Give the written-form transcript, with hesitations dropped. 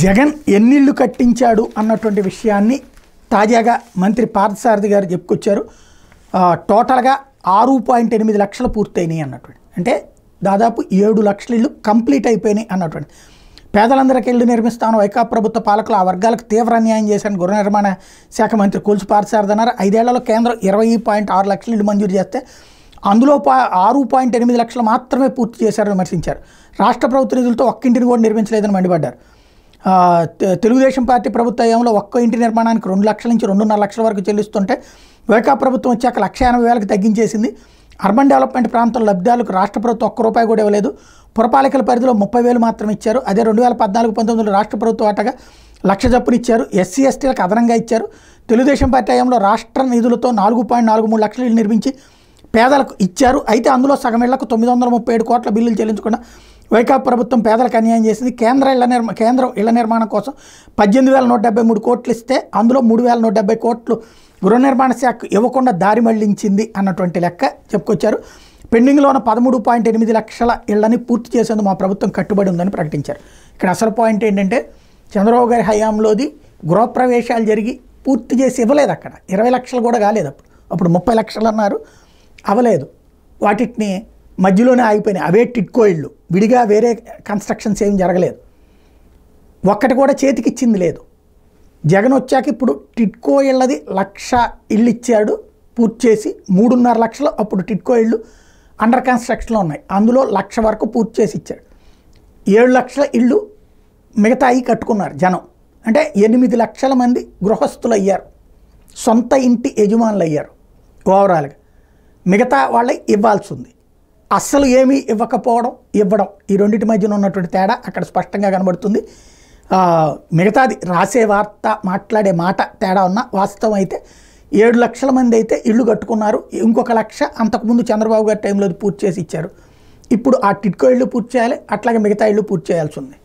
జగన్ ఎన్నిళ్ళు కట్టించాడు అన్నటువంటి విషయాన్ని తాజాగా మంత్రి పార్థసారథి గారు చెప్పుకొచ్చారు. టోటల్గా 6.8 లక్షలు పూర్తయినాయి అన్నటువంటి, అంటే దాదాపు 7 లక్షల ఇళ్ళు కంప్లీట్ అయిపోయినాయి అన్నటువంటి. పేదలందరికీ ఇళ్ళు నిర్మిస్తాను, వైకాపా ప్రభుత్వ పాలకులు ఆ వర్గాలకు తీవ్ర అన్యాయం చేశాను గృహ నిర్మాణ శాఖ మంత్రి కొలుసు పార్థసారథి అన్నారు. 5 ఏళ్లలో కేంద్రం 20.6 లక్షల ఇళ్ళు మంజూరు చేస్తే అందులో 6.8 లక్షలు మాత్రమే పూర్తి చేశారని విమర్శించారు. రాష్ట్ర ప్రభుత్వ నిధులతో ఒక్క ఇంటిని కూడా నిర్మించలేదని మండిపడ్డారు. తెలుగుదేశం పార్టీ ప్రభుత్వ హయాంలో ఒక్క ఇంటి నిర్మాణానికి 2 లక్షల నుంచి 2.5 లక్షల వరకు చెల్లిస్తుంటే వైకాపా ప్రభుత్వం వచ్చాక 1,80,000కి తగ్గించేసింది. అర్బన్ డెవలప్మెంట్ ప్రాంతంలో లబ్ధిదారులకు రాష్ట్ర ప్రభుత్వం ఒక్క రూపాయి కూడా ఇవ్వలేదు. పురపాలికల పరిధిలో 30,000 మాత్రం ఇచ్చారు. అదే 2014-19లో రాష్ట్ర ప్రభుత్వం వాటగా 1,00,000 చొప్పున ఇచ్చారు. ఎస్సీ ఎస్టీలకు అదనంగా ఇచ్చారు. తెలుగుదేశం పార్టీ హయాంలో రాష్ట్ర నిధులతో 4.43 లక్షల ఇళ్ళు నిర్మించి పేదలకు ఇచ్చారు. అయితే అందులో సగం ఇళ్లకు 937 కోట్ల బిల్లులు చెల్లించకుండా వైకాపా ప్రభుత్వం పేదలకు అన్యాయం చేసింది. కేంద్రం ఇళ్ల నిర్మాణం కోసం 18,173 కోట్లు ఇస్తే అందులో 3,170 కోట్లు గృహ నిర్మాణ శాఖ ఇవ్వకుండా దారి మళ్లించింది అన్నటువంటి లెక్క చెప్పుకొచ్చారు. పెండింగ్లో ఉన్న 13.8 లక్షల ఇళ్లని పూర్తి చేసేందుకు మా ప్రభుత్వం కట్టుబడి ఉందని ప్రకటించారు. ఇక్కడ అసలు పాయింట్ ఏంటంటే చంద్రబాబు గారి హయాంలోది గృహప్రవేశాలు జరిగి పూర్తి చేసి ఇవ్వలేదు. అక్కడ 20 లక్షలు కూడా కాలేదు. అప్పుడు 30 లక్షలు అన్నారు, అవ్వలేదు. వాటిని మధ్యలోనే ఆగిపోయినాయి. అవే టిట్కో ఇళ్ళు, విడిగా వేరే కన్స్ట్రక్షన్స్ ఏం జరగలేదు. ఒక్కటి కూడా చేతికిచ్చింది లేదు. జగన్ వచ్చాక ఇప్పుడు టిట్కో ఇళ్ళది 1,00,000 ఇళ్ళు ఇచ్చాడు పూర్తి చేసి. 3.5 లక్షలు అప్పుడు టిట్కో ఇళ్ళు అండర్ కన్స్ట్రక్షన్లో ఉన్నాయి. అందులో 1,00,000 వరకు పూర్తి చేసి ఇచ్చాడు. 7 లక్షల ఇళ్ళు మిగతాయి కట్టుకున్నారు జనం. అంటే 8 లక్షల మంది గృహస్థులు అయ్యారు, సొంత ఇంటి యజమానులు అయ్యారు ఓవరాల్గా. మిగతా వాళ్ళకి ఇవ్వాల్సి ఉంది. అస్సలు ఏమీ ఇవ్వకపోవడం, ఇవ్వడం, ఈ రెండింటి మధ్యన ఉన్నటువంటి తేడా అక్కడ స్పష్టంగా కనబడుతుంది. మిగతాది రాసే వార్త, మాట్లాడే మాట తేడా ఉన్న వాస్తవం అయితే 7 లక్షల మంది అయితే ఇళ్ళు కట్టుకున్నారు. ఇంకొక 1,00,000 అంతకుముందు చంద్రబాబు గారి టైంలో పూర్తి చేసి ఇచ్చారు. ఇప్పుడు ఆ టిట్కో ఇళ్ళు పూర్తి చేయాలి, అట్లాగే మిగతా ఇళ్ళు పూర్తి చేయాల్సి ఉంది.